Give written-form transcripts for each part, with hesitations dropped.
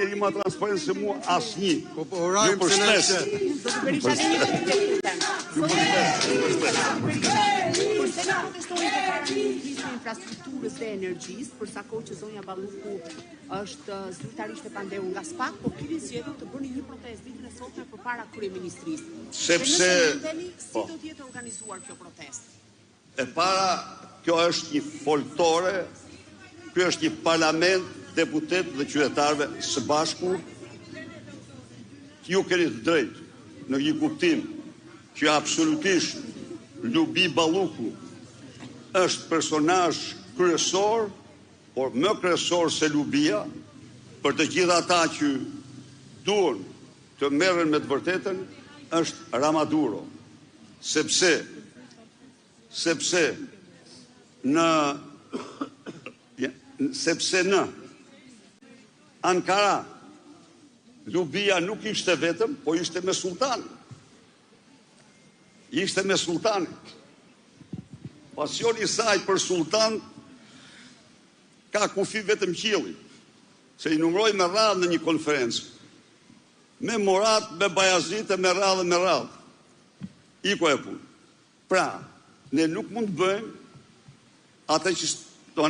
njeri ma transparent se mua asnjë. Po urojmë përshnes. Infrastrukturës dhe energjisë, për sa kohë që zonja Balluku është zyrtarisht e pandehur nga SPAK, po keni zgjedhur të bëni një protestë ditën e sotme përpara kryeministrisë. Sepse si do të jetë organizuar kjo protestë? E para, kjo është një foltore, kjo është një parlament, deputet dhe qytetarëve së bashku. Ju keni të drejtë në një kuptim që absolutisht Lubi Balluku është personazh kryesor, por më kryesor se Lubia, për të gjithë ata që duan të merren me të vërtetën, është Ramaduro. Sepse në Ankara Lubia nuk ishte vetëm, po ishte me sultan. Ishte me sultan. Pasioni i saj për sultan ka kufi vetëm qielli, se i numëroi me radhë në një konferencë. Me Morat, me Bajazit, me radhë. Iko e punë. Pra, ne nuk mund të bëjmë atë që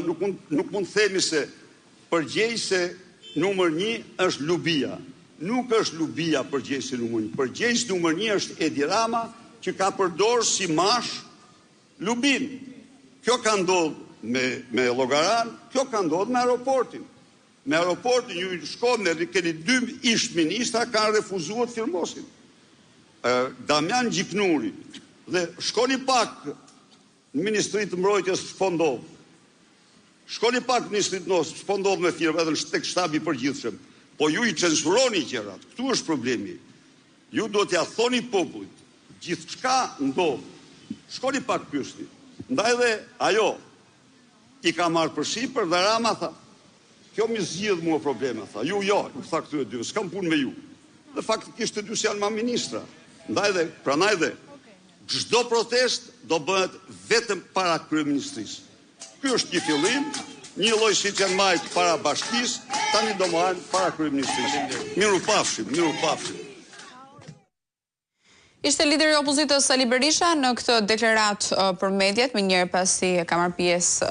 nuk mund të themi se përgjegjëse numër 1 është Lubia. Nuk është Lubia përgjegjësi numër 1. Përgjegjësi numër 1 është Edi Rama, që ka përdorur si mash Lubin. Kjo ka ndodhur me Llogaran, kjo ka ndodhur me aeroportin. Me aeroportin ju shkoni dhe keni 2 ish ministra kanë refuzuar të firmosin. Damian Gjiknuri dhe shkoni pak në Ministrinë të Mbrojtjes s'fondov. Shkoni pak në Ministrinë të Mbrojtjes s'fondov me firmë edhe tek shtabi i përgjithshëm. Po ju i censuroni gjërat. Këtu është problemi. Ju do t'ja thoni popullit gjithçka ndodh. Shkoni pak pyesni. Ndaj dhe ajo i ka marrë për sipër dhe Rama tha, kjo më zgjidh mua probleme, tha. Ju jo, u tha këtyre dy, s'kam punë me ju. Dhe faktikisht të dy janë ma ministra. Ndaj dhe, pranaj dhe, çdo protest do bëhet vetëm para kryeministrisë. Ky është një fillim, një lloj siç janë marrë para bashkisë, tani do marrin para kryeministrisë. Miru pafshim. Ishte lideri i opozitës Sali Berisha në këtë deklaratë për mediat, më njëherë pasi ka marrë pjesë